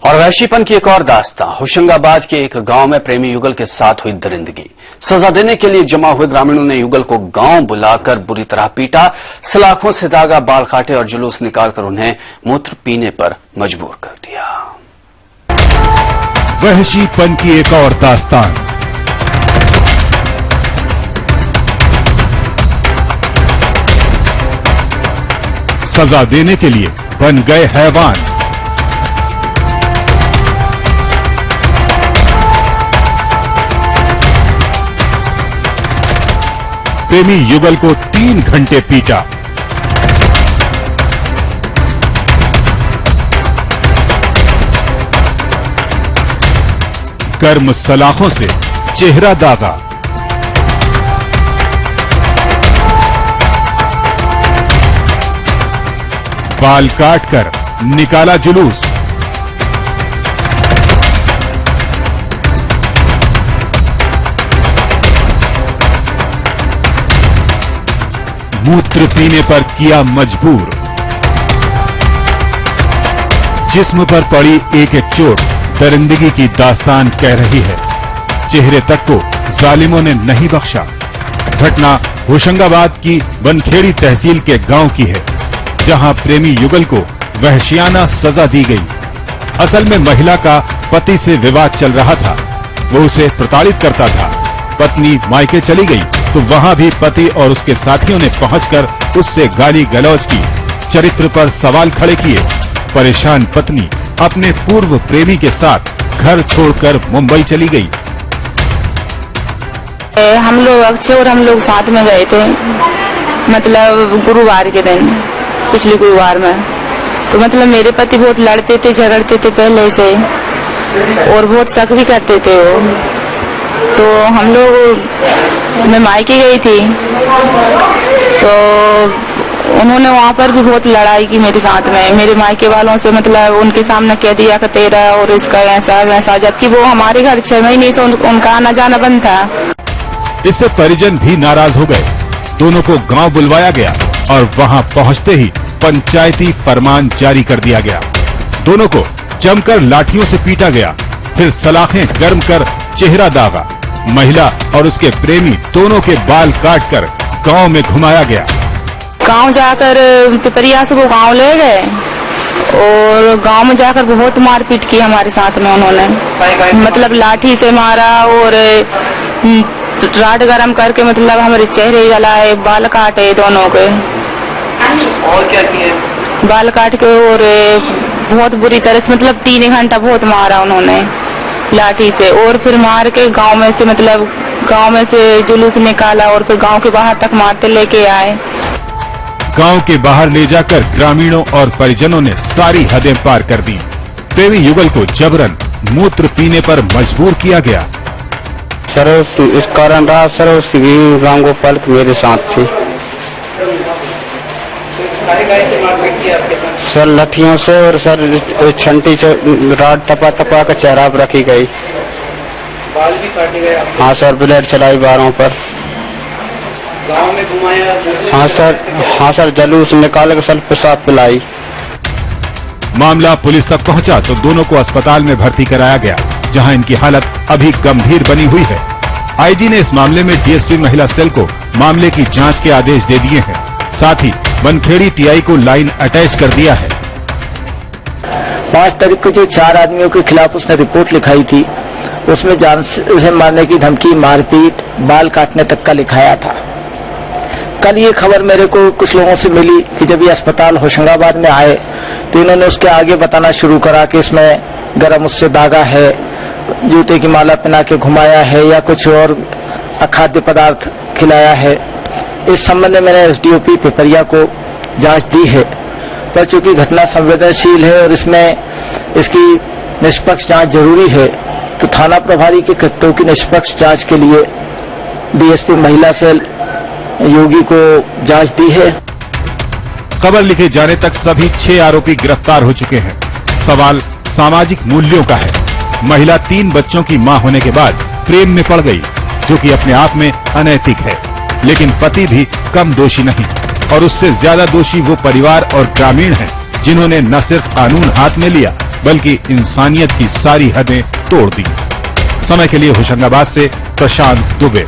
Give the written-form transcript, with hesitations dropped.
और वहशीपन की एक और दास्तां। होशंगाबाद के एक गांव में प्रेमी युगल के साथ हुई दरिंदगी। सजा देने के लिए जमा हुए ग्रामीणों ने युगल को गांव बुलाकर बुरी तरह पीटा, सलाखों से दागा, बाल काटे और जुलूस निकालकर उन्हें मूत्र पीने पर मजबूर कर दिया। वहशीपन की एक और दास्तान। सजा देने के लिए बन गए हैवान। प्रेमी युगल को 3 घंटे पीटा। गर्म सलाखों से चेहरा दागा। बाल काटकर निकाला जुलूस। मूत्र पीने पर किया मजबूर। जिस्म पर पड़ी एक एक चोट दरिंदगी की दास्तान कह रही है। चेहरे तक को जालिमों ने नहीं बख्शा। घटना होशंगाबाद की बनखेड़ी तहसील के गांव की है, जहां प्रेमी युगल को वहशियाना सजा दी गई। असल में महिला का पति से विवाद चल रहा था। वो उसे प्रताड़ित करता था। पत्नी मायके चली गई तो वहां भी पति और उसके साथियों ने पहुंचकर उससे गाली गलौज की, चरित्र पर सवाल खड़े किए। परेशान पत्नी अपने पूर्व प्रेमी के साथ घर छोड़कर मुंबई चली गई। हम लोग अक्षय और हम लोग साथ में गए थे, मतलब गुरुवार के दिन, पिछले गुरुवार में। तो मतलब मेरे पति बहुत लड़ते थे, झगड़ते थे पहले से, और बहुत शक भी करते थे वो। तो हम लोग, मैं मायके गई थी तो उन्होंने वहाँ पर भी बहुत लड़ाई की मेरे साथ में, मेरे मायके वालों से, मतलब उनके सामने कह दिया कि तेरा और इसका ऐसा वैसा, जबकि वो हमारे घर 6 महीने से उनका आना जाना बंद था। इससे परिजन भी नाराज हो गए। दोनों को गांव बुलवाया गया और वहां पहुंचते ही पंचायती फरमान जारी कर दिया गया। दोनों को जमकर लाठियों से पीटा गया, फिर सलाखें गर्म कर चेहरा दागा। महिला और उसके प्रेमी दोनों के बाल काटकर गांव में घुमाया गया। गांव जाकर पिपरिया से वो गांव ले गए और गांव में जाकर बहुत मारपीट की हमारे साथ में उन्होंने, मतलब लाठी से मारा और राड गरम करके, मतलब हमारे चेहरे जलाए, बाल काटे दोनों के। और क्या किए? बाल काट के और बहुत बुरी तरह से, मतलब 3 घंटा बहुत मारा उन्होंने लाठी से, और फिर मार के गांव में से, मतलब गांव में से जुलूस निकाला और फिर गांव के बाहर तक मारते लेके आए। गांव के बाहर ले जाकर ग्रामीणों और परिजनों ने सारी हदें पार कर दी। प्रेमी युगल को जबरन मूत्र पीने पर मजबूर किया गया। सर इस कारण रहा सर, उसकी राम गोपाल मेरे साथ थी। सर लठियों से और सर छंटी से राड तपा कर चेहरा पर रखी गई। बाल भी काटे गए? हाँ सर, ब्लेड चलाई बारों पर। गांव में घुमाया? हाँ सर, जलूस निकाल कर सर पेशाब पिलाई। मामला पुलिस तक पहुंचा तो दोनों को अस्पताल में भर्ती कराया गया, जहां इनकी हालत अभी गंभीर बनी हुई है। आईजी ने इस मामले में डीएसपी महिला सेल को मामले की जांच के आदेश दे दिए हैं। साथ ही बनखेड़ी टीआई को लाइन अटैच कर दिया है। 5 तारीख को जो 4 आदमियों के खिलाफ उसने रिपोर्ट लिखाई थी, उसमें जान से मारने की धमकी, मारपीट, बाल काटने तक का लिखाया था। कल ये खबर मेरे को कुछ लोगों से मिली कि जब ये अस्पताल होशंगाबाद में आए तो इन्होंने उसके आगे बताना शुरू करा कि इसमें गरम उससे दागा है, जूते की माला पहना के घुमाया है, या कुछ और अखाद्य पदार्थ खिलाया है। इस संबंध में मैंने एसडीओपी पिपरिया को जांच दी है, पर चूंकि घटना संवेदनशील है और इसमें इसकी निष्पक्ष जांच जरूरी है, तो थाना प्रभारी के कृत्यों की निष्पक्ष जांच के लिए डीएसपी महिला सेल योगी को जांच दी है। खबर लिखे जाने तक सभी 6 आरोपी गिरफ्तार हो चुके हैं। सवाल सामाजिक मूल्यों का है। महिला 3 बच्चों की मां होने के बाद प्रेम में पड़ गई, जो कि अपने आप में अनैतिक है। लेकिन पति भी कम दोषी नहीं, और उससे ज्यादा दोषी वो परिवार और ग्रामीण हैं, जिन्होंने न सिर्फ कानून हाथ में लिया बल्कि इंसानियत की सारी हदें तोड़ दी। समय के लिए होशंगाबाद से प्रशांत दुबे।